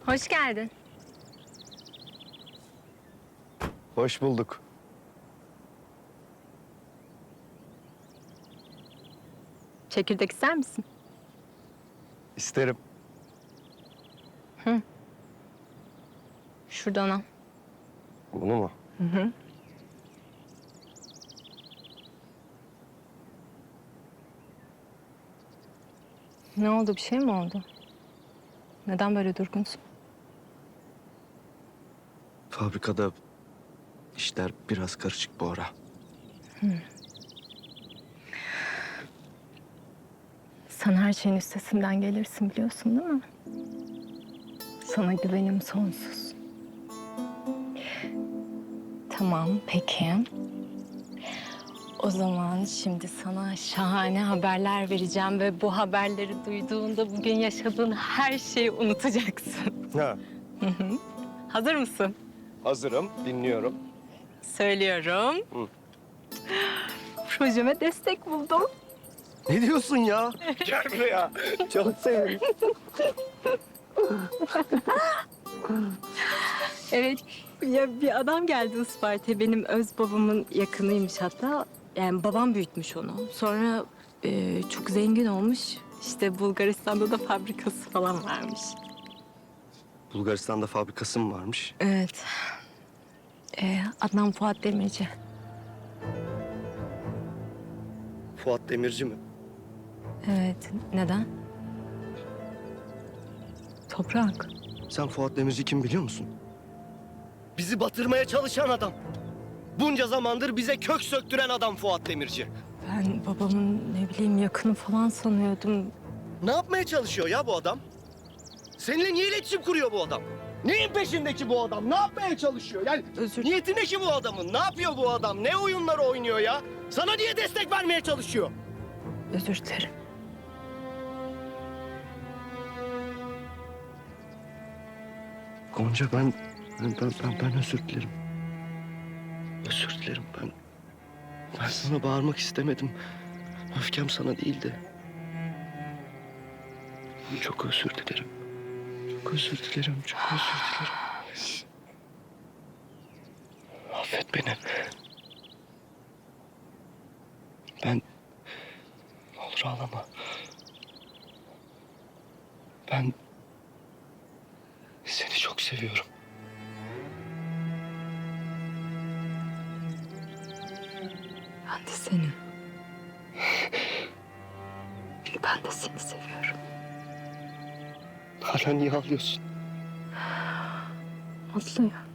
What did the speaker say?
Hoş geldin. Hoş bulduk. Çekirdek ister misin? İsterim. Şuradan al. Bunu mu? Ne oldu? Bir şey mi oldu? Neden böyle durgunsun? Fabrikada işler biraz karışık bu ara. Sen her şeyin üstesinden gelirsin biliyorsun değil mi? Sana güvenim sonsuz. Tamam, peki. O zaman şimdi sana şahane haberler vereceğim ve bu haberleri duyduğunda bugün yaşadığın her şeyi unutacaksın. Ha, Hazır mısın? hazırım, dinliyorum. Söylüyorum. Projeme destek buldum. Ne diyorsun ya? Gel buraya. Çok sevindim. Evet, ya bir adam geldi Isparta'ya. Benim öz babamın yakınıymış hatta. Yani babam büyütmüş onu. Sonra çok zengin olmuş. İşte Bulgaristan'da da fabrikası falan varmış. Bulgaristan'da fabrikası mı varmış? Evet. Adnan Fuat Demirci. Fuat Demirci mi? Evet, neden? Toprak. Sen Fuat Demirci kim biliyor musun? Bizi batırmaya çalışan adam. Bunca zamandır bize kök söktüren adam Fuat Demirci. Ben babamın ne bileyim yakını falan sanıyordum. Ne yapmaya çalışıyor ya bu adam? Seninle niye iletişim kuruyor bu adam? Neyin peşindeki bu adam? Ne yapmaya çalışıyor? Yani Özür niyeti ne ki bu adamın? Ne yapıyor bu adam? Ne oyunlar oynuyor ya? Sana niye destek vermeye çalışıyor? Özür dilerim. Gonca ben özür dilerim. Özür dilerim ben sana bağırmak istemedim. Öfkem sana değildi. Çok özür dilerim. Çok özür dilerim. Çok özür dilerim. Affet beni. Ne olur ağlama. Ben seni çok seviyorum. Ben de seni. Ben de seni seviyorum. Hala niye ağlıyorsun? Mutluyum.